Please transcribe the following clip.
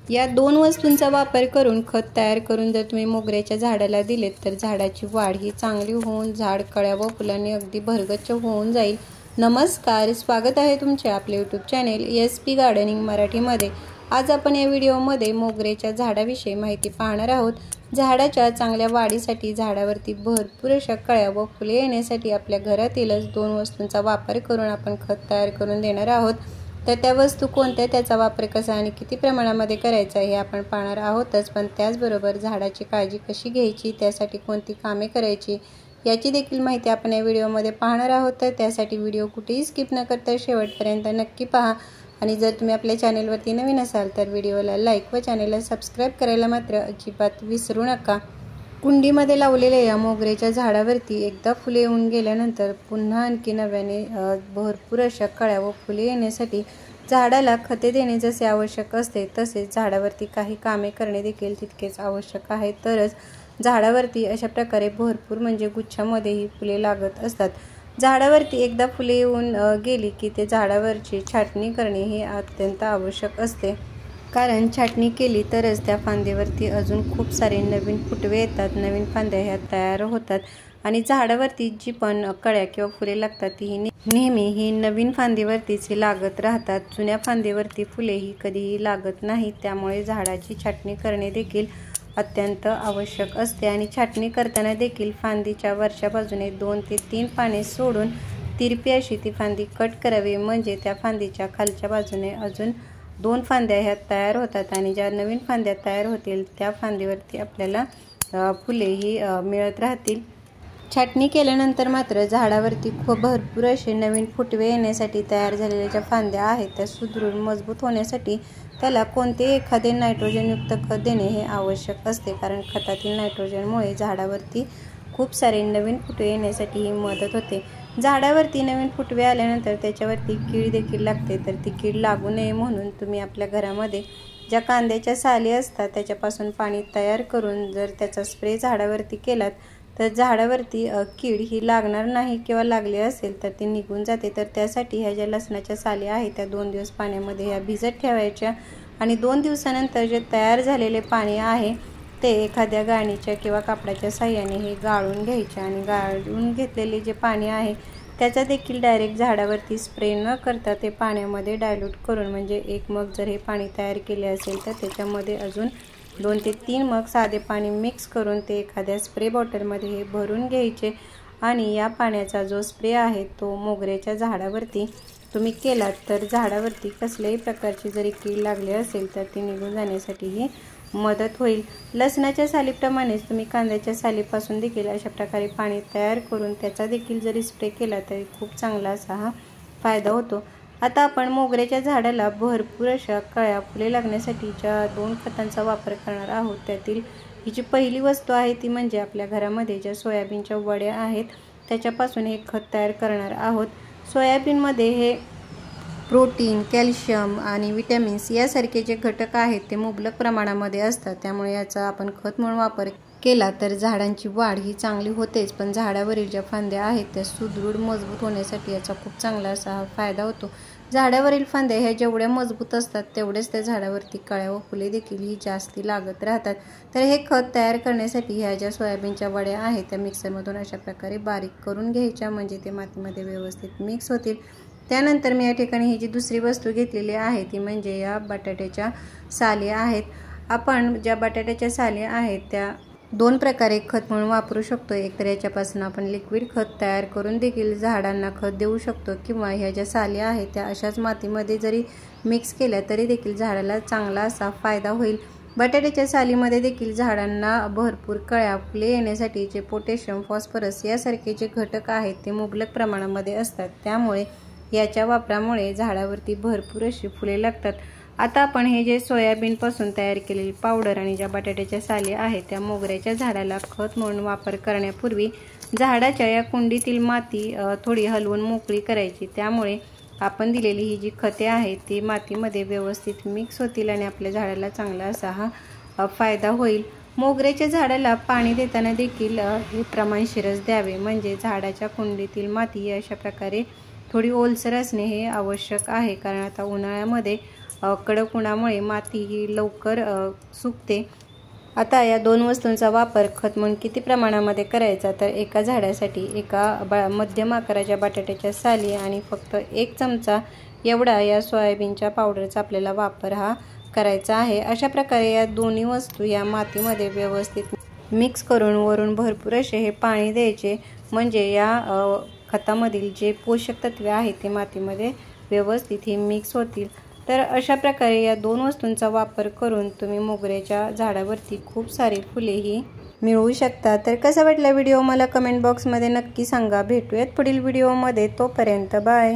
या दोन वस्तूंचा वापर करून खत तयार करून जर तुम्ही मोगऱ्याच्या झाडाला दिलेत तर झाडाची वाढ ही चांगली होऊन झाड कळ्या व फुलांनी अगदी भरगच्च होऊन जाईल। नमस्कार, स्वागत आहे तुमचे आपले यूट्यूब चॅनेल SP गार्डनिंग मराठीमध्ये। आज आपण या व्हिडिओमध्ये मोगऱ्याच्या झाडाविषयी माहिती पाहणार आहोत। झाडाच्या चांगल्या वाढीसाठी झाडावरती भरपूर अशा कळ्या व फुले येण्यासाठी आपल्या घरातीलच दोन वस्तूंचा वापर करून आपण खत तयार करून देणार आहोत। तर त्या वस्तू कोणत्या, त्याचा वापर कसा आणि किती प्रमाणामध्ये करायचा हे आपण पाहणार आहोतच, पण त्याचबरोबर झाडाची काळजी कशी घ्यायची, त्यासाठी कोणती कामे करायची याची देखील माहिती आपण या व्हिडिओमध्ये पाहणार आहोत। तर त्यासाठी व्हिडिओ कुठेही स्किप न करता शेवटपर्यंत नक्की पहा। आणि जर तुम्ही आपल्या चॅनेलवरती नवीन असाल तर व्हिडिओला लाईक व चॅनेलला सबस्क्राईब करायला मात्र अजिबात विसरू नका। कुंडीमध्ये लावलेल्या या मोगऱ्याच्या झाडावरती एकदा फुले येऊन गेल्यानंतर पुन्हा आणखी नव्याने भरपूर अशा कळ्या व फुले येण्यासाठी झाडाला खते देणे जसे आवश्यक असते तसेच झाडावरती काही कामे करणे देखील तितकेच आवश्यक आहे। तरच झाडावरती अशा प्रकारे भरपूर म्हणजे गुच्छामध्ये ही फुले लागत असतात। झाडावरती एकदा फुले येऊन गेली की ते झाडावरची छाटणी करणे हे अत्यंत आवश्यक असते, कारण छाटणी केली तरच त्या फांदीवरती अजून खूप सारे नवीन फुटवे येतात, नवीन फांद्या ह्या तयार होतात आणि झाडावरती जी पण कळ्या किंवा फुले लागतात ती नेहमी ही नवीन फांदीवरतीच लागत राहतात। जुन्या फांदीवरती फुले ही कधीही लागत नाही। त्यामुळे झाडाची छाटणी करणे देखील अत्यंत आवश्यक असते आणि छाटणी करताना देखील फांदीच्या वरच्या बाजूने 2 ते 3 पाने सोडून तिरपी अशी ती फांदी कट करावी, म्हणजे त्या फांदीच्या खालच्या बाजूने अजून 2 फांद्या ह्या तयार होतात आणि ज्या नवीन फांद्या तयार होतील त्या फांदीवरती आपल्याला फुले ही मिळत राहतील। छाटणी केल्यानंतर मात्र झाडावरती खूप भरपूर असे नवीन फुटवे येण्यासाठी तयार झालेल्या ज्या फांद्या आहेत त्या सुदृढ मजबूत होण्यासाठी त्याला कोणते एखादे नायट्रोजनयुक्त खत देणे हे आवश्यक असते, कारण खतातील नायट्रोजनमुळे झाडावरती खूप सारे नवीन फुटवे येण्यासाठी ही मदत होते। झाडावरती नवीन फुटवे आल्यानंतर त्याच्यावरती कीड देखील लागते, तर ती कीड लागू नये म्हणून तुम्ही आपल्या घरामध्ये ज्या कांद्याच्या साली असतात त्याच्यापासून पाणी तयार करून जर त्याचा स्प्रे झाडावरती केलात तर झाडावरती कीड ही लागणार नाही, किंवा लागली असेल तर ती निघून जाते। तर त्यासाठी ह्या ज्या लसणाच्या साली आहेत त्या 2 दिवस पाण्यामध्ये ह्या भिजत ठेवायच्या आणि 2 दिवसानंतर जे तयार झालेले पाणी आहे ते एखाद्या गाळणीच्या किंवा कापडाच्या साह्याने हे गाळून घ्यायचे आणि गाळून घेतलेले जे पाणी आहे त्याचा देखील डायरेक्ट झाडावरती स्प्रे न करता ते पाण्यामध्ये डायल्यूट करून, म्हणजे 1 मग जर हे पाणी तयार केले असेल तर त्याच्यामध्ये अजून 2 ते 3 मग साधे पाणी मिक्स करून ते एखाद्या स्प्रे बॉटलमध्ये हे भरून घ्यायचे आणि या पाण्याचा जो स्प्रे आहे तो मोगऱ्याच्या झाडावरती तुम्ही केलात तर झाडावरती कसल्याही प्रकारची जरी कीड लागली असेल तर ती निघून जाण्यासाठी ही मदत होईल। लसणाच्या सालीप्रमाणेच तुम्ही कांद्याच्या सालीपासून देखील अशा प्रकारे पाणी तयार करून त्याचा देखील जरी स्प्रे केला तरी खूप चांगला असा हा फायदा होतो। आता आपण मोगऱ्याच्या झाडाला भरपूर अशा कळ्या फुले लागण्यासाठी ज्या 2 खतांचा वापर करणार आहोत त्यातील ही जी पहिली वस्तू आहे ती म्हणजे आपल्या घरामध्ये ज्या सोयाबीनच्या वड्या आहेत त्याच्यापासून हे खत तयार करणार आहोत। सोयाबीनमध्ये हे प्रोटीन, कॅल्शियम आणि विटॅमिन्स यासारखे जे घटक आहेत ते मुबलक प्रमाणामध्ये असतात, त्यामुळे याचा आपण खत म्हणून वापर केला तर झाडांची वाढ ही चांगली होतेच, पण झाडावरील ज्या फांद्या आहेत त्या सुदृढ मजबूत होण्यासाठी याचा खूप चांगला असा हा फायदा होतो। झाडावरील फांद्या ह्या जेवढ्या मजबूत असतात तेवढेच त्या झाडावरती कळ्या व फुले देखील ही जास्ती लागत राहतात। तर हे खत तयार करण्यासाठी ह्या ज्या सोयाबीनच्या वड्या आहेत त्या मिक्सरमधून अशा प्रकारे बारीक करून घ्यायच्या, म्हणजे ते मातीमध्ये व्यवस्थित मिक्स होतील। त्यानंतर मी या ठिकाणी ही जी दुसरी वस्तू घेतलेली आहे ती म्हणजे या बटाट्याच्या साली आहेत। आपण ज्या बटाट्याच्या साली आहेत त्या 2 प्रकारे खत म्हणून वापरू शकतो। एक तर याच्यापासून आपण लिक्विड खत तयार करून देखील झाडांना खत देऊ शकतो, किंवा ह्या ज्या साली आहेत त्या अशाच मातीमध्ये जरी मिक्स केल्या तरी देखील झाडाला चांगला असा फायदा होईल। बटाट्याच्या सालीमध्ये देखील झाडांना भरपूर कळ्या फुले येण्यासाठी जे पोटॅशियम, फॉस्फरस यासारखे जे घटक आहेत ते मुबलक प्रमाणामध्ये असतात, त्यामुळे याच्या वापरामुळे झाडावरती भरपूर अशी फुले लागतात। आता आपण हे जे सोयाबीनपासून तयार केलेली पावडर आणि ज्या बटाट्याच्या साली आहेत त्या मोगऱ्याच्या झाडाला खत म्हणून वापर करण्यापूर्वी झाडाच्या या कुंडीतील माती थोडी हलवून मोकळी करायची, त्यामुळे आपण दिलेली ही जी खते आहेत ती मातीमध्ये व्यवस्थित मिक्स होतील आणि आपल्या झाडाला चांगला असा हा फायदा होईल। मोगऱ्याच्या झाडाला पाणी देताना देखील हे प्रमाणशीरच द्यावे, म्हणजे झाडाच्या कुंडीतील माती अशा प्रकारे थोडी ओलसर असणे हे आवश्यक आहे, कारण आता उन्हाळ्यामध्ये कडक उन्हामुळे माती ही लवकर सुकते। आता या 2 वस्तूंचा वापर खत म्हणून किती प्रमाणामध्ये करायचा, तर एका झाडासाठी एका मध्यम आकाराच्या बटाट्याच्या साली आणि फक्त 1 चमचा एवढा या सोयाबीनच्या पावडरचा आपल्याला वापर हा करायचा आहे। अशा प्रकारे या दोन्ही वस्तू या मातीमध्ये व्यवस्थित मिक्स करून वरून भरपूर असे हे पाणी द्यायचे, म्हणजे या खतामधील जे पोषक तत्वे आहेत ते मातीमध्ये व्यवस्थित हे मिक्स होतील। तर अशा प्रकारे या 2 वस्तूंचा वापर करून तुम्ही मोगऱ्याच्या झाडावरती खूप सारी फुलेही मिळवू शकता। तर कसा वाटला व्हिडिओ मला कमेंट बॉक्समध्ये नक्की सांगा। भेटूयात पुढील व्हिडिओमध्ये, तोपर्यंत बाय।